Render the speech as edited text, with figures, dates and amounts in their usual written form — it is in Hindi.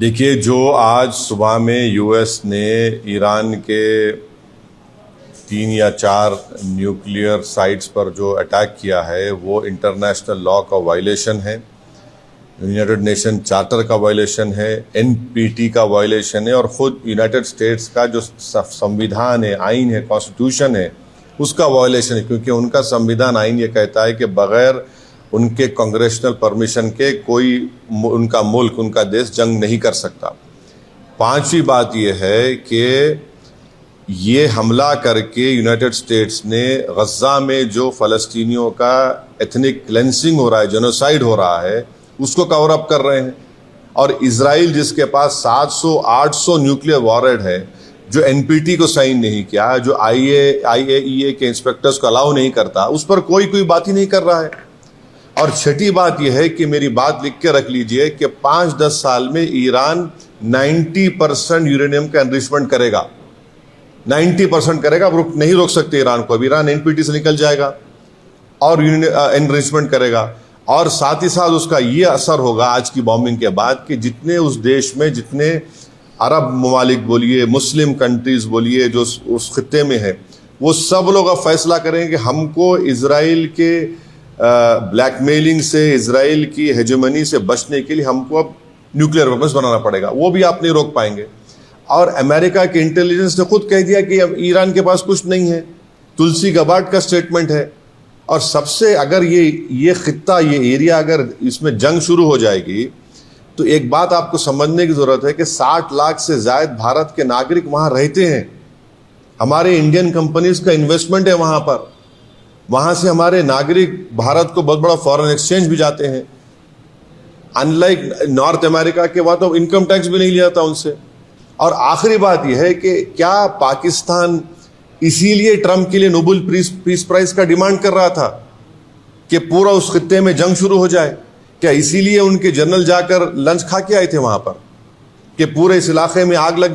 देखिए, जो आज सुबह में यूएस ने ईरान के 3 या 4 न्यूक्लियर साइट्स पर जो अटैक किया है वो इंटरनेशनल लॉ का वायलेशन है, यूनाइटेड नेशन चार्टर का वायलेशन है, एनपीटी का वायलेशन है और ख़ुद यूनाइटेड स्टेट्स का जो संविधान है, आइन है, कॉन्स्टिट्यूशन है, उसका वायलेशन है। क्योंकि उनका संविधान आइन ये कहता है कि बग़ैर उनके कांग्रेशनल परमिशन के कोई उनका मुल्क, उनका देश जंग नहीं कर सकता। 5वीं बात यह है कि ये हमला करके यूनाइटेड स्टेट्स ने गज़ा में जो फ़लस्तीनियों का एथनिक क्लेंसिंग हो रहा है, जेनोसाइड हो रहा है, उसको कवर अप कर रहे हैं। और इजराइल जिसके पास 700-800 न्यूक्लियर वॉरहेड है, जो एनपीटी को साइन नहीं किया, जो आईएईए के इंस्पेक्टर्स को अलाउ नहीं करता, उस पर कोई बात ही नहीं कर रहा है। और छठी बात यह है कि मेरी बात लिख के रख लीजिए कि 5-10 साल में ईरान 90% यूरेनियम का एनरिचमेंट करेगा, 90% करेगा। नहीं रोक सकते ईरान को। अब ईरान एनपीटी से निकल जाएगा और एनरिचमेंट करेगा। और साथ ही साथ उसका ये असर होगा आज की बॉम्बिंग के बाद कि जितने उस देश में, जितने अरब ममालिक बोलिए, मुस्लिम कंट्रीज बोलिए, जो उस खित्ते में है, वो सब लोग अब फैसला करेंगे कि हमको इजराइल के ब्लैकमेलिंग से, इजराइल की हेजेमनी से बचने के लिए हमको अब न्यूक्लियर वेपन्स बनाना पड़ेगा। वो भी आप नहीं रोक पाएंगे। और अमेरिका के इंटेलिजेंस ने खुद कह दिया कि अब ईरान के पास कुछ नहीं है। तुलसी गबार्ड का स्टेटमेंट है। और सबसे अगर ये खित्ता, ये एरिया, अगर इसमें जंग शुरू हो जाएगी तो एक बात आपको समझने की जरूरत है कि 60 लाख से ज्यादा भारत के नागरिक वहां रहते हैं। हमारे इंडियन कंपनीज का इन्वेस्टमेंट है वहां पर। वहां से हमारे नागरिक भारत को बहुत बड़ा फॉरेन एक्सचेंज भी जाते हैं। अनलाइक नॉर्थ अमेरिका के वहां तो इनकम टैक्स भी नहीं लिया जाता उनसे। और आखिरी बात यह है कि क्या पाकिस्तान इसीलिए ट्रंप के लिए नोबेल पीस प्राइज का डिमांड कर रहा था कि पूरा उस खित्ते में जंग शुरू हो जाए? क्या इसीलिए उनके जनरल जाकर लंच खा के आए थे वहां पर कि पूरे इस इलाके में आग लग